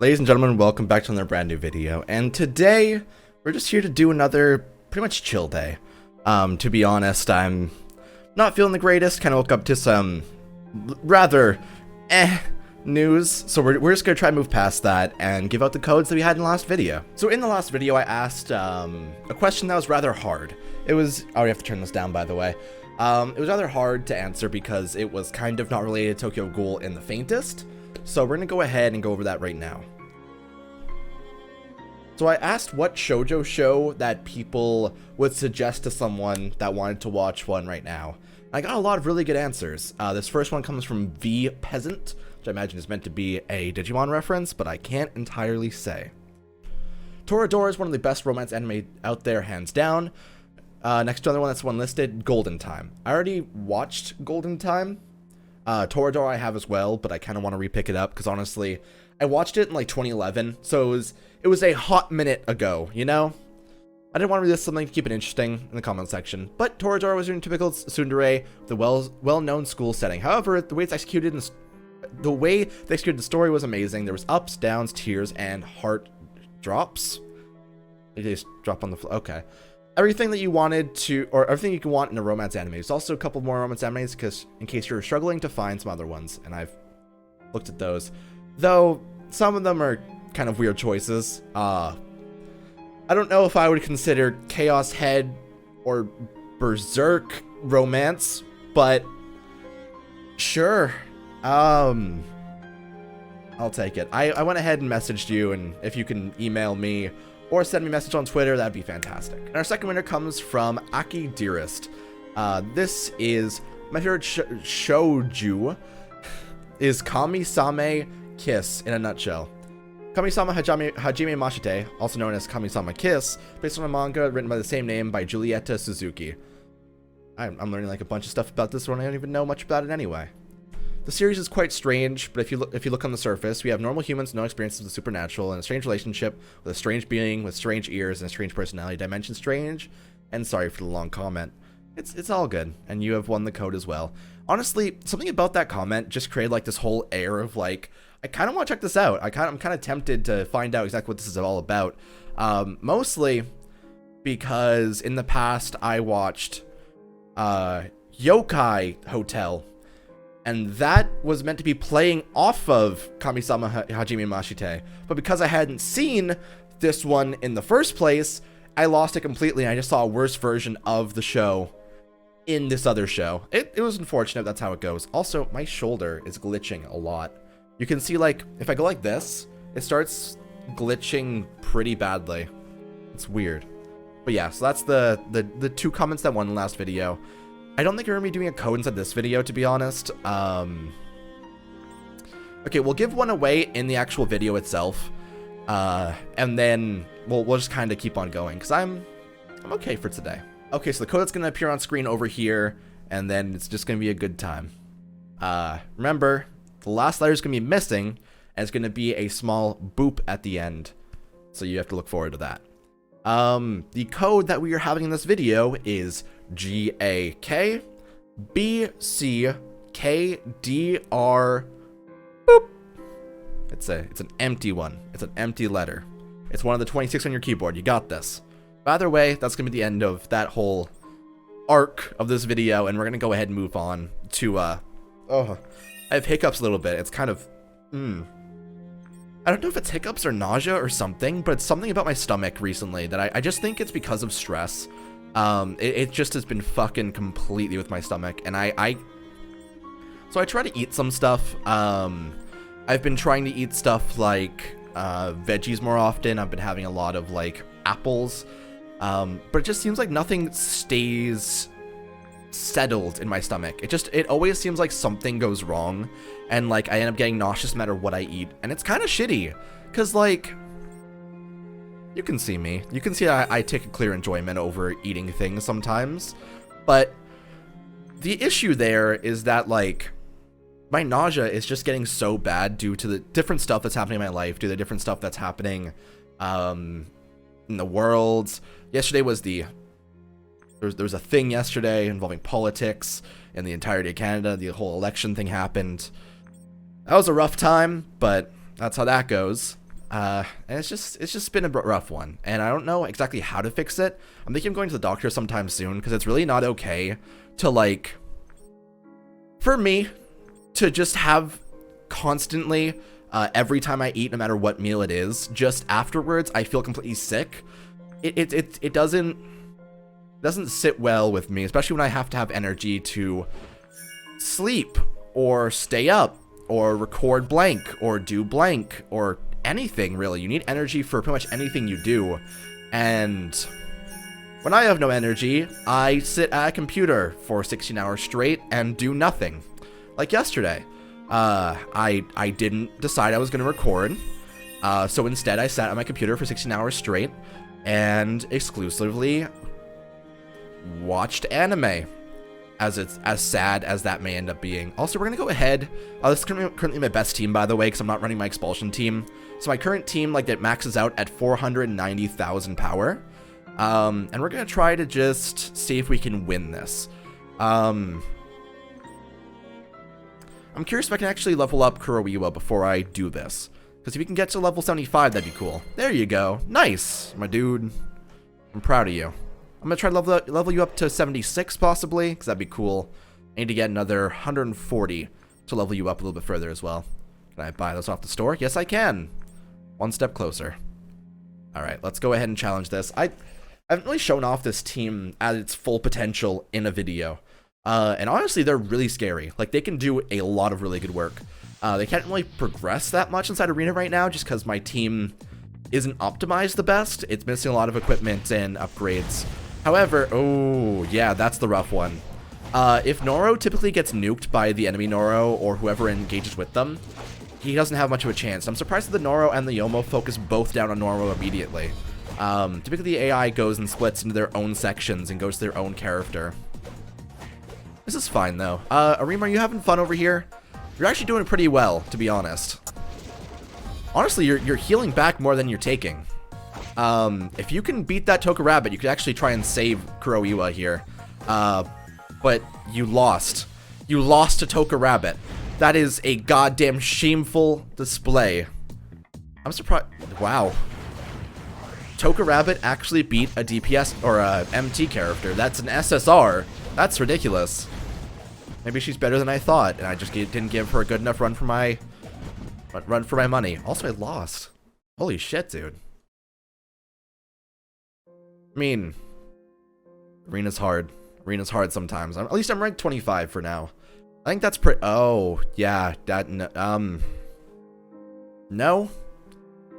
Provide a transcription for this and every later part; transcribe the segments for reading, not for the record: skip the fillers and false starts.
Ladies and gentlemen, welcome back to another brand new video, and today we're just here to do another pretty much chill day. To be honest, I'm not feeling the greatest, kind of woke up to some rather news, so we're just going to try and move past that and give out the codes that we had in the last video. So in the last video I asked a question that was rather hard. It was, oh, we have to turn this down by the way. It was rather hard to answer because it was kind of not related to Tokyo Ghoul in the faintest. So we're going to go ahead and go over that right now. So I asked what shoujo show that people would suggest to someone that wanted to watch one right now. I got a lot of really good answers. This first one comes from V Peasant, which I imagine is meant to be a Digimon reference, but I can't entirely say. Toradora is one of the best romance anime out there, hands down. Next to another one that's one listed, Golden Time. I already watched Golden Time. Toradora I have as well, but I kind of want to repick it up because honestly, I watched it in like 2011, so it was a hot minute ago, you know? I didn't want to release something to keep it interesting in the comment section, but Toradora was your typical tsundere with a well-known school setting. However, the way they executed the story was amazing. There was ups, downs, tears, and heart drops. They just drop on the floor. Okay. Everything that you wanted to, or everything you can want in a romance anime. There's also a couple more romance animes, because in case you're struggling to find some other ones, and I've looked at those, though some of them are kind of weird choices. I don't know if I would consider Chaos Head or Berserk romance, but sure. I'll take it. I went ahead and messaged you, and if you can email me or send me a message on Twitter, that'd be fantastic. And our second winner comes from Aki Dearest. This is my favorite shouju is Kami-sama Kiss in a nutshell. Kami-sama Hajime Mashite, also known as Kami-sama Kiss, based on a manga written by the same name by Julieta Suzuki. I'm learning like a bunch of stuff about this one. I don't even know much about it anyway. The series is quite strange, but if you look on the surface, we have normal humans, no experiences of the supernatural, and a strange relationship with a strange being with strange ears and a strange personality. Dimension strange, and sorry for the long comment. It's all good, and you have won the code as well. Honestly, something about that comment just created like this whole air of like, I kind of want to check this out. I'm kind of tempted to find out exactly what this is all about. Mostly because in the past I watched Yokai Hotel. And that was meant to be playing off of Kami-sama Hajime Mashite. But because I hadn't seen this one in the first place, I lost it completely. And I just saw a worse version of the show in this other show. It was unfortunate. That's how it goes. Also, my shoulder is glitching a lot. You can see, like, if I go like this, it starts glitching pretty badly. It's weird. But yeah, so that's the two comments that won the last video. I don't think we're going to be doing a code inside this video, to be honest. Okay, we'll give one away in the actual video itself. And then we'll just kind of keep on going, because I'm okay for today. Okay, so the code that's going to appear on screen over here, and then it's just going to be a good time. Remember, the last letter is going to be missing, and it's going to be a small boop at the end. So you have to look forward to that. The code that we are having in this video is GAKBCKDR boop. It's an empty one. It's an empty letter. It's one of the 26 on your keyboard. You got this. Either way, that's gonna be the end of that whole arc of this video, and we're gonna go ahead and move on to I have hiccups a little bit. It's kind of I don't know if it's hiccups or nausea or something, but it's something about my stomach recently that I just think it's because of stress. It just has been fucking completely with my stomach, and so I try to eat some stuff. I've been trying to eat stuff like veggies more often. I've been having a lot of like apples, but it just seems like nothing stays settled in my stomach. It always seems like something goes wrong, and like I end up getting nauseous no matter what I eat, and it's kind of shitty, because like you can see me. You can see I take a clear enjoyment over eating things sometimes, but the issue there is that like my nausea is just getting so bad due to the different stuff that's happening in my life, due to the different stuff that's happening in the world. Yesterday was there was a thing yesterday involving politics in the entirety of Canada. The whole election thing happened. That was a rough time, but that's how that goes. And it's just been a rough one, and I don't know exactly how to fix it. I'm thinking of going to the doctor sometime soon, because it's really not okay to, like, for me to just have constantly, every time I eat, no matter what meal it is, just afterwards I feel completely sick. It doesn't sit well with me, especially when I have to have energy to sleep or stay up or record blank or do blank or anything, really. You need energy for pretty much anything you do, and when I have no energy, I sit at a computer for 16 hours straight and do nothing. Like yesterday, I didn't decide I was going to record, so instead I sat at my computer for 16 hours straight and exclusively watched anime. As sad as that may end up being. Also, we're gonna go ahead. This is currently my best team, by the way, because I'm not running my expulsion team. So my current team, like, that maxes out at 490,000 power. And we're gonna try to just see if we can win this. I'm curious if I can actually level up Kuroiwa before I do this, because if you can get to level 75, that'd be cool. There you go. Nice, my dude. I'm proud of you. I'm going to try to level you up to 76, possibly, because that'd be cool. I need to get another 140 to level you up a little bit further as well. Can I buy those off the store? Yes, I can. One step closer. Alright, let's go ahead and challenge this. I haven't really shown off this team at its full potential in a video. And honestly, they're really scary. Like, they can do a lot of really good work. They can't really progress that much inside Arena right now, just because my team isn't optimized the best. It's missing a lot of equipment and upgrades. However, oh, yeah, that's the rough one. If Noro typically gets nuked by the enemy Noro or whoever engages with them, he doesn't have much of a chance. I'm surprised that the Noro and the Yomo focus both down on Noro immediately. Typically, the AI goes and splits into their own sections and goes to their own character. This is fine, though. Arima, are you having fun over here? You're actually doing pretty well, to be honest. Honestly, you're healing back more than you're taking. If you can beat that Toka Rabbit, you could actually try and save Kuroiwa here. But you lost. You lost to Toka Rabbit. That is a goddamn shameful display. I'm surprised. Wow. Toka Rabbit actually beat a DPS or a MT character. That's an SSR. That's ridiculous. Maybe she's better than I thought, and I just didn't give her a good enough run for my money. Also, I lost. Holy shit, dude. I mean, Arena's hard. Arena's hard sometimes. At least I'm ranked 25 for now. I think that's pretty. Oh, yeah. That. No,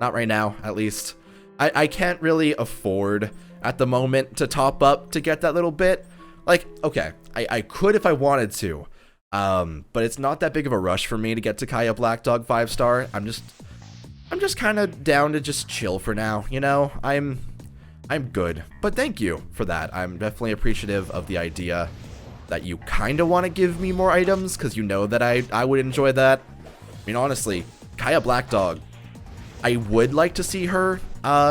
not right now. At least, I can't really afford at the moment to top up to get that little bit. Like, okay, I could if I wanted to, but it's not that big of a rush for me to get to Kaya Black Dog 5-star. I'm just kind of down to just chill for now. You know, I'm good, but thank you for that. I'm definitely appreciative of the idea that you kind of want to give me more items, because you know that I would enjoy that. I mean, honestly, Kaya Black Dog, I would like to see her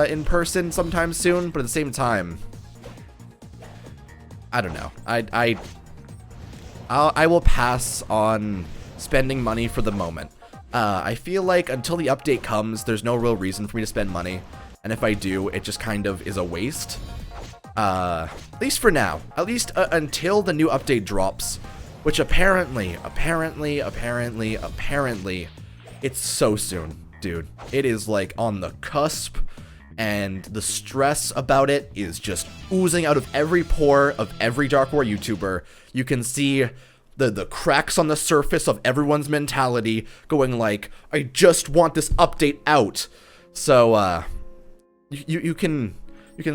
in person sometime soon, but at the same time, I don't know. I will pass on spending money for the moment. I feel like until the update comes, there's no real reason for me to spend money. And if I do, it just kind of is a waste. At least for now. At least until the new update drops. Which apparently, it's so soon, dude. It is like on the cusp. And the stress about it is just oozing out of every pore of every Dark War YouTuber. You can see the cracks on the surface of everyone's mentality going like, I just want this update out. So, you can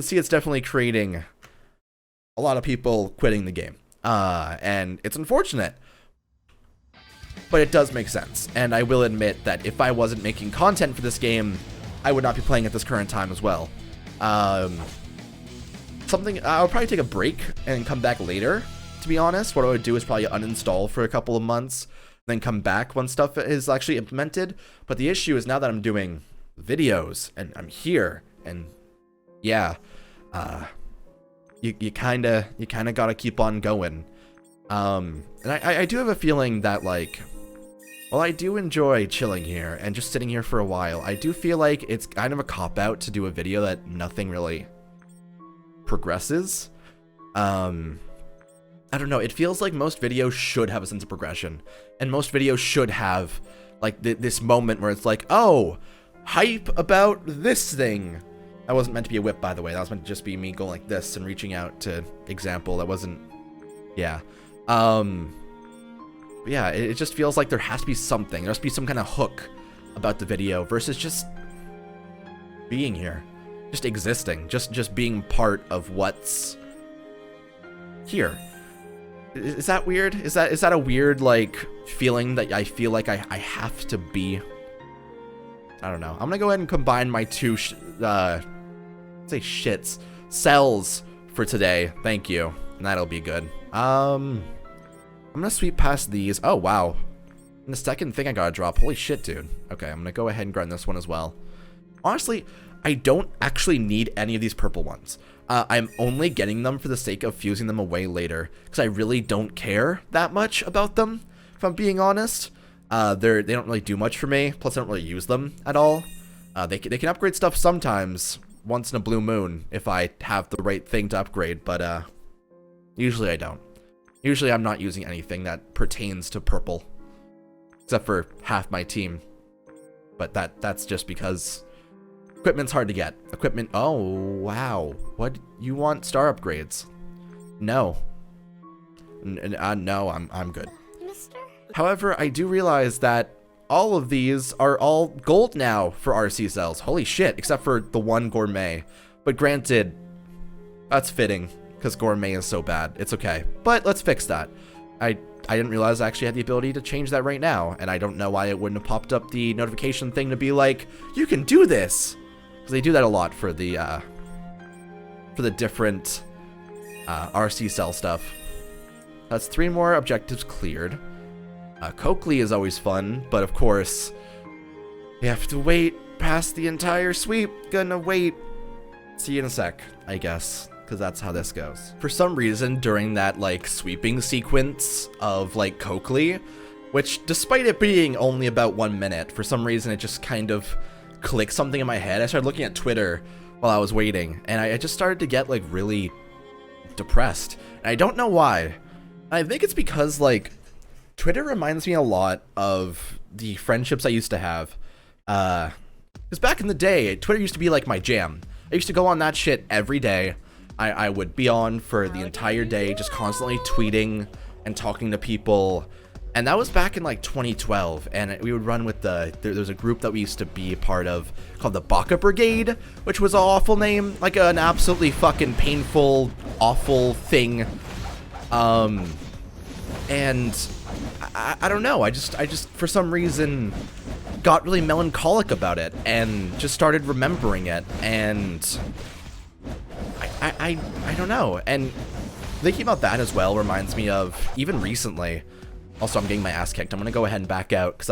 see it's definitely creating a lot of people quitting the game. And it's unfortunate, but it does make sense. And I will admit that if I wasn't making content for this game, I would not be playing at this current time as well. Something I'll probably take a break and come back later, to be honest. What I would do is probably uninstall for a couple of months, then come back when stuff is actually implemented. But the issue is now that I'm doing videos and I'm here, and yeah, you kind of gotta keep on going. And I do have a feeling that, like, While I do enjoy chilling here and just sitting here for a while, I do feel like it's kind of a cop-out to do a video that nothing really progresses. I don't know, it feels like most videos should have a sense of progression, and most videos should have, like, this moment where it's like, oh, hype about this thing. That wasn't meant to be a whip, by the way. That was meant to just be me going like this and reaching out to example. That wasn't, yeah. Yeah, it just feels like there has to be something. There has to be some kind of hook about the video versus just being here, just existing, just being part of what's here. Is that weird? Is that a weird, like, feeling that I feel like I have to be? I don't know. I'm gonna go ahead and combine my two cells for today. Thank you. And that'll be good. I'm gonna sweep past these. Oh, wow. And the second thing I gotta drop. Holy shit, dude. Okay, I'm gonna go ahead and grind this one as well. Honestly, I don't actually need any of these purple ones. I'm only getting them for the sake of fusing them away later, because I really don't care that much about them, if I'm being honest. They don't really do much for me, plus I don't really use them at all. They can upgrade stuff sometimes, once in a blue moon, if I have the right thing to upgrade, but usually I don't. Usually I'm not using anything that pertains to purple, except for half my team. But that's just because equipment's hard to get. Equipment, oh, wow. What, you want star upgrades? No. No, I'm good. Mister? However, I do realize that all of these are all gold now for RC cells. Holy shit, except for the one gourmet. But granted, that's fitting, because gourmet is so bad. It's okay. But let's fix that. I didn't realize I actually had the ability to change that right now, and I don't know why it wouldn't have popped up the notification thing to be like, you can do this! Because they do that a lot for the different RC cell stuff. That's 3 more objectives cleared. COCHLEA is always fun, but of course, you have to wait past the entire sweep. Gonna wait. See you in a sec, I guess, because that's how this goes. For some reason, during that, like, sweeping sequence of, like, COCHLEA, which, despite it being only about 1 minute, for some reason it just kind of clicked something in my head. I started looking at Twitter while I was waiting, and I just started to get, like, really depressed. And I don't know why. I think it's because, like, Twitter reminds me a lot of the friendships I used to have. Because back in the day, Twitter used to be like my jam. I used to go on that shit every day. I would be on for the entire day, just constantly tweeting and talking to people. And that was back in like 2012. And we would run with there's a group that we used to be a part of called the Baka Brigade, which was an awful name. Like an absolutely fucking painful, awful thing. And I don't know, I just for some reason got really melancholic about it and just started remembering it, and I don't know. And thinking about that as well reminds me of even recently. Also, I'm getting my ass kicked. I'm gonna go ahead and back out because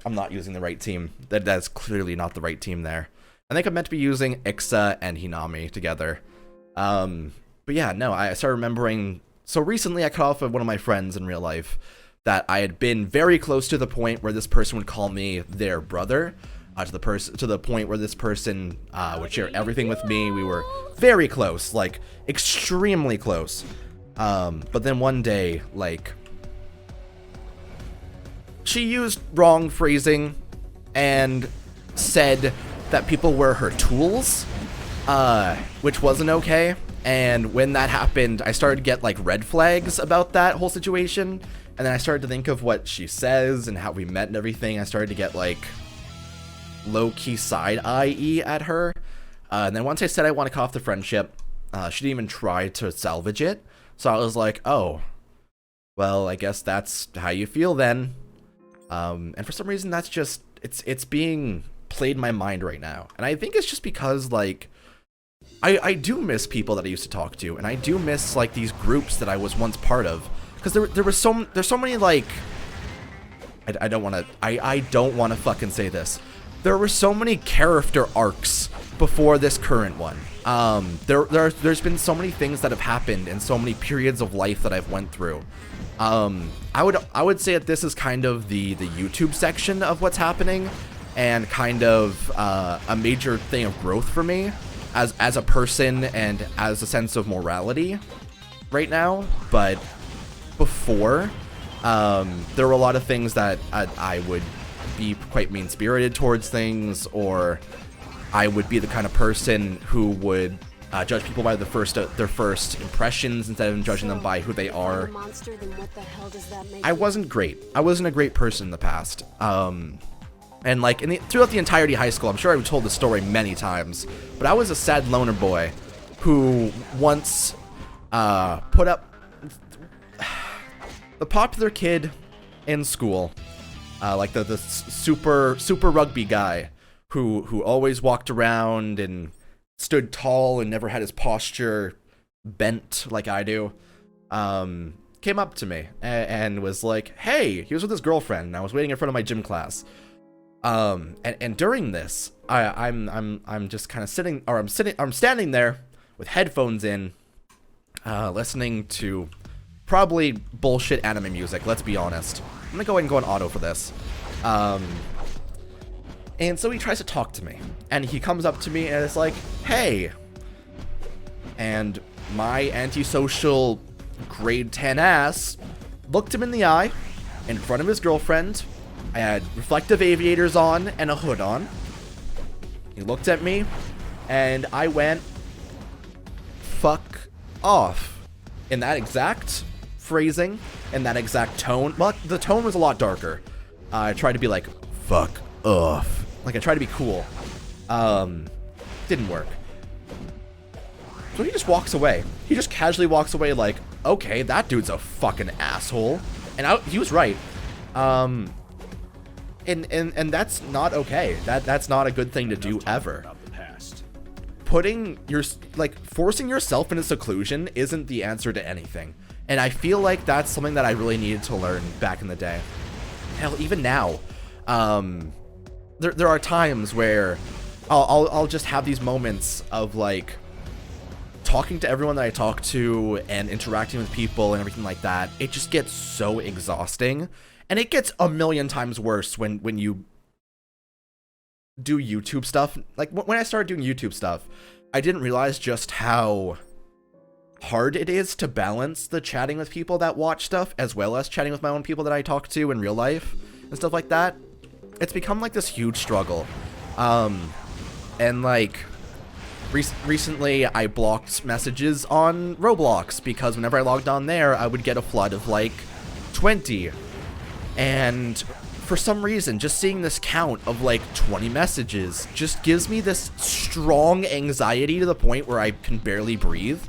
I'm not using the right team. That's clearly not the right team there. I think I'm meant to be using Ixa and Hinami together. But yeah, no, I started remembering. So recently I cut off with one of my friends in real life that I had been very close to the point where this person would call me their brother, to the point where this person would share everything with me. We were very close, like extremely close. But then one day, like, she used wrong phrasing and said that people were her tools, which wasn't okay. And when that happened, I started to get, like, red flags about that whole situation. And then I started to think of what she says and how we met and everything. I started to get, like, low-key side-eye at her. And then once I said I want to cut off the friendship, she didn't even try to salvage it. So I was like, oh, well, I guess that's how you feel then. And for some reason, that's just, it's being played in my mind right now. And I think it's just because, like, I do miss people that I used to talk to, and I do miss, like, these groups that I was once part of, because there's so many, like, I don't want to fucking say this. There were so many character arcs before this current one. There's been so many things that have happened in so many periods of life that I've went through, I would say that this is kind of the YouTube section of what's happening, and kind of a major thing of growth for me as a person and as a sense of morality right now. But before, there were a lot of things that I would be quite mean-spirited towards things, or I would be the kind of person who would judge people by their first impressions instead of judging them by who they are. I wasn't great. I wasn't a great person in the past. And like throughout the entirety of high school, I'm sure I've told this story many times, but I was a sad loner boy who once put up the popular kid in school, like the super rugby guy who always walked around and stood tall and never had his posture bent like I do, came up to me and was like, "Hey," he was with his girlfriend, and I was waiting in front of my gym class. And during this, I'm just kind of sitting, or I'm standing there with headphones in, listening to probably bullshit anime music. Let's be honest. I'm gonna go ahead and go on auto for this. And so he tries to talk to me, and he comes up to me and it's like, "Hey," and my antisocial grade 10 ass looked him in the eye in front of his girlfriend. I had reflective aviators on and a hood on. He looked at me, and I went, "Fuck off," in that exact phrasing, in that exact tone. Well, the tone was a lot darker. I tried to be like, "Fuck off." Like, I tried to be cool. Didn't work. So he just walks away. He just casually walks away like, "Okay, that dude's a fucking asshole." And he was right. And that's not okay. That's not a good thing to do ever. Forcing yourself into seclusion isn't the answer to anything. And I feel like that's something that I really needed to learn back in the day. Hell, even now, there are times where I'll just have these moments of like talking to everyone that I talk to and interacting with people and everything like that. It just gets so exhausting, and it gets a million times worse when you do YouTube stuff. Like when I started doing YouTube stuff, I didn't realize just how hard it is to balance the chatting with people that watch stuff as well as chatting with my own people that I talk to in real life and stuff like that. It's become like this huge struggle. And like recently I blocked messages on Roblox because whenever I logged on there, I would get a flood of like 20. And for some reason, just seeing this count of like 20 messages just gives me this strong anxiety to the point where I can barely breathe.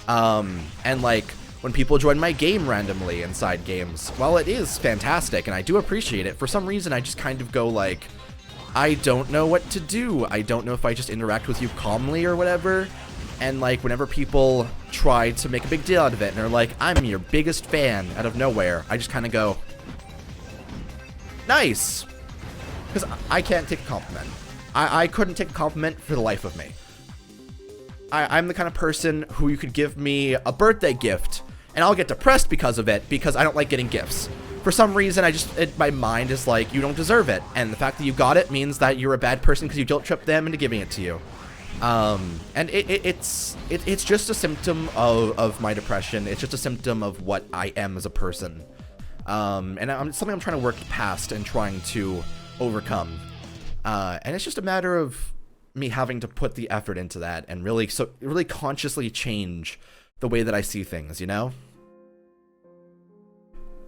And like when people join my game randomly inside games, while it is fantastic and I do appreciate it, for some reason I just kind of go like, I don't know what to do. I don't know if I just interact with you calmly or whatever. And like whenever people try to make a big deal out of it and they're like, "I'm your biggest fan," out of nowhere, I just kind of go, "Nice." Because I can't take a compliment. I couldn't take a compliment for the life of me. I'm the kind of person who you could give me a birthday gift and I'll get depressed because of it, because I don't like getting gifts. For some reason, my mind is like, you don't deserve it. And the fact that you got it means that you're a bad person because you guilt-tripped them into giving it to you. And it's just a symptom of my depression. It's just a symptom of what I am as a person. And it's something I'm trying to work past and trying to overcome. And it's just a matter of me having to put the effort into that and really consciously change the way that I see things, you know?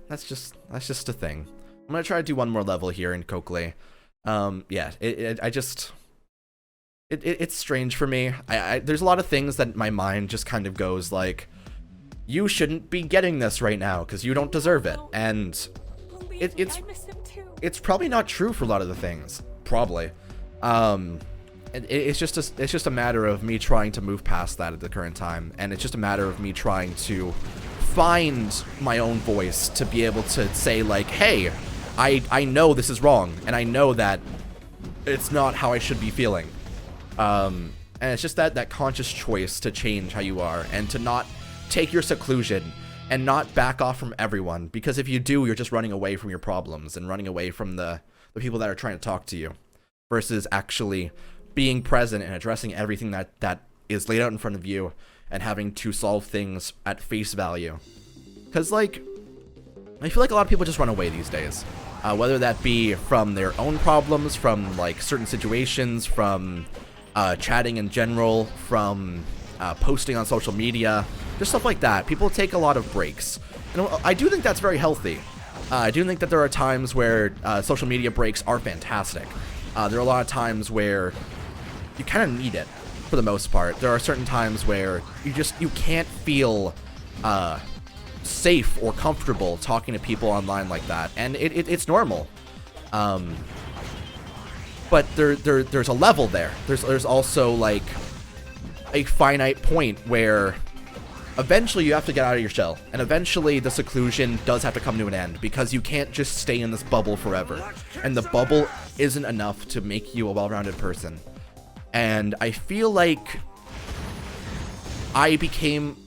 That's just a thing. I'm gonna try to do one more level here in COCHLEA. Yeah, it's strange for me. There's a lot of things that my mind just kind of goes like, you shouldn't be getting this right now because you don't deserve it. And it's probably not true for a lot of the things. Probably. It's just a matter of me trying to move past that at the current time, and it's just a matter of me trying to find my own voice to be able to say like, hey, I know this is wrong, and I know that it's not how I should be feeling. And it's just that conscious choice to change how you are and to not take your seclusion and not back off from everyone, because if you do, you're just running away from your problems and running away from the people that are trying to talk to you, versus actually being present and addressing everything that is laid out in front of you and having to solve things at face value. Because, like, I feel like a lot of people just run away these days, whether that be from their own problems, from, like, certain situations, from chatting in general, from posting on social media, just stuff like that. People take a lot of breaks, and I do think that's very healthy. I do think that there are times where social media breaks are fantastic. There are a lot of times where you kind of need it, for the most part. There are certain times where you can't feel safe or comfortable talking to people online like that, and it's normal. But there's a level there. There's also, like, a finite point where eventually you have to get out of your shell, and eventually the seclusion does have to come to an end, because you can't just stay in this bubble forever, and the bubble isn't enough to make you a well-rounded person. And I feel like I became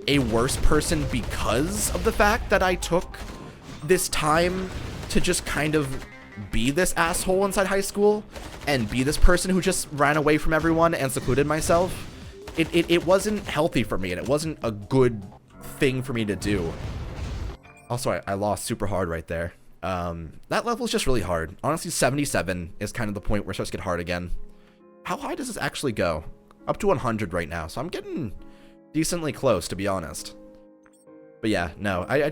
a worse person because of the fact that I took this time to just kind of be this asshole inside high school and be this person who just ran away from everyone and secluded myself. It wasn't healthy for me, and it wasn't a good thing for me to do. Also, I lost super hard right there. That level is just really hard. Honestly, 77 is kind of the point where it starts to get hard again. How high does this actually go? Up to 100 right now, so I'm getting decently close, to be honest. But yeah, no, I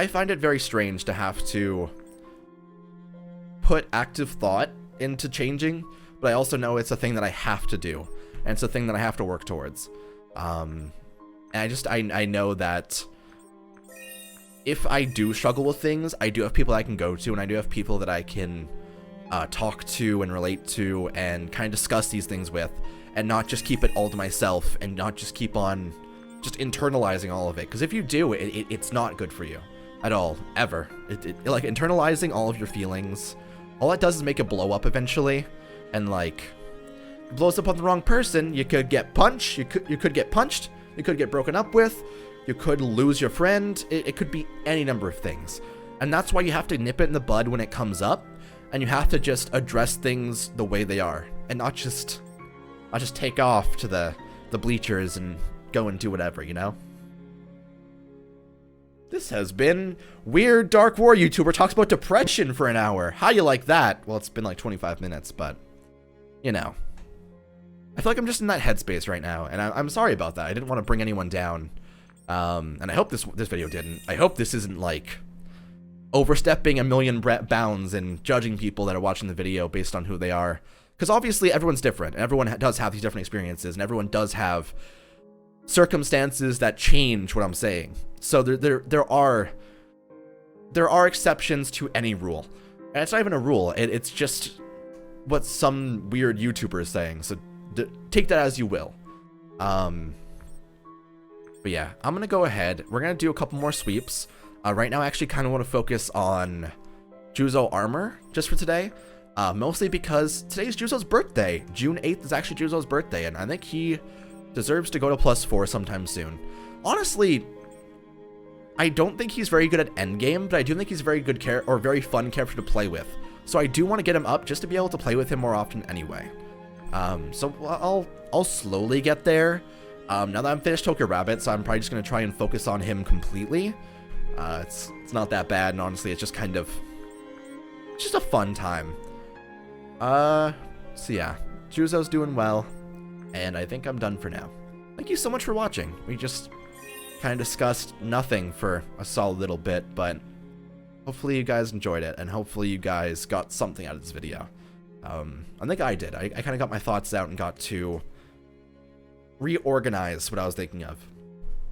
find it very strange to have to put active thought into changing, but I also know it's a thing that I have to do, and it's a thing that I have to work towards. And I know that if I do struggle with things, I do have people I can go to, and I do have people that I can talk to and relate to and kind of discuss these things with, and not just keep it all to myself, and not just keep on just internalizing all of it. Because if you do, it's not good for you at all, ever. Like, internalizing all of your feelings, all it does is make it blow up eventually, and, like, it blows up on the wrong person. You could get punched, you could get punched, you could get broken up with, you could lose your friend. It could be any number of things, and that's why you have to nip it in the bud when it comes up, and you have to just address things the way they are, and not just take off to the bleachers and go and do whatever, you know? This has been Weird Dark War YouTuber talks about depression for an hour. How you like that? Well, it's been like 25 minutes, but, you know. I feel like I'm just in that headspace right now, and I'm sorry about that. I didn't want to bring anyone down, and I hope this video didn't. I hope this isn't, like, overstepping a million bounds and judging people that are watching the video based on who they are. Because obviously everyone's different, and everyone does have these different experiences, and everyone does have circumstances that change what I'm saying. So there are exceptions to any rule, and it's not even a rule. It's just what some weird YouTuber is saying. So take that as you will. But yeah, I'm gonna go ahead. We're gonna do a couple more sweeps. Right now, I actually kind of want to focus on Juzo armor just for today. Mostly because today's Juzo's birthday. June 8th is actually Juzo's birthday, and I think he deserves to go to +4 sometime soon. Honestly, I don't think he's very good at endgame, but I do think he's a very good very fun character to play with. So I do want to get him up just to be able to play with him more often anyway. So I'll slowly get there. Now that I'm finished Tokyo Rabbit, so I'm probably just going to try and focus on him completely. It's not that bad, and honestly, it's just kind of just a fun time. So yeah, Juzo's doing well, and I think I'm done for now. Thank you so much for watching. We just kind of discussed nothing for a solid little bit, but hopefully you guys enjoyed it, and hopefully you guys got something out of this video. I think I did. I kind of got my thoughts out and got to reorganize what I was thinking of.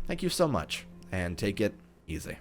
Thank you so much, and take it easy.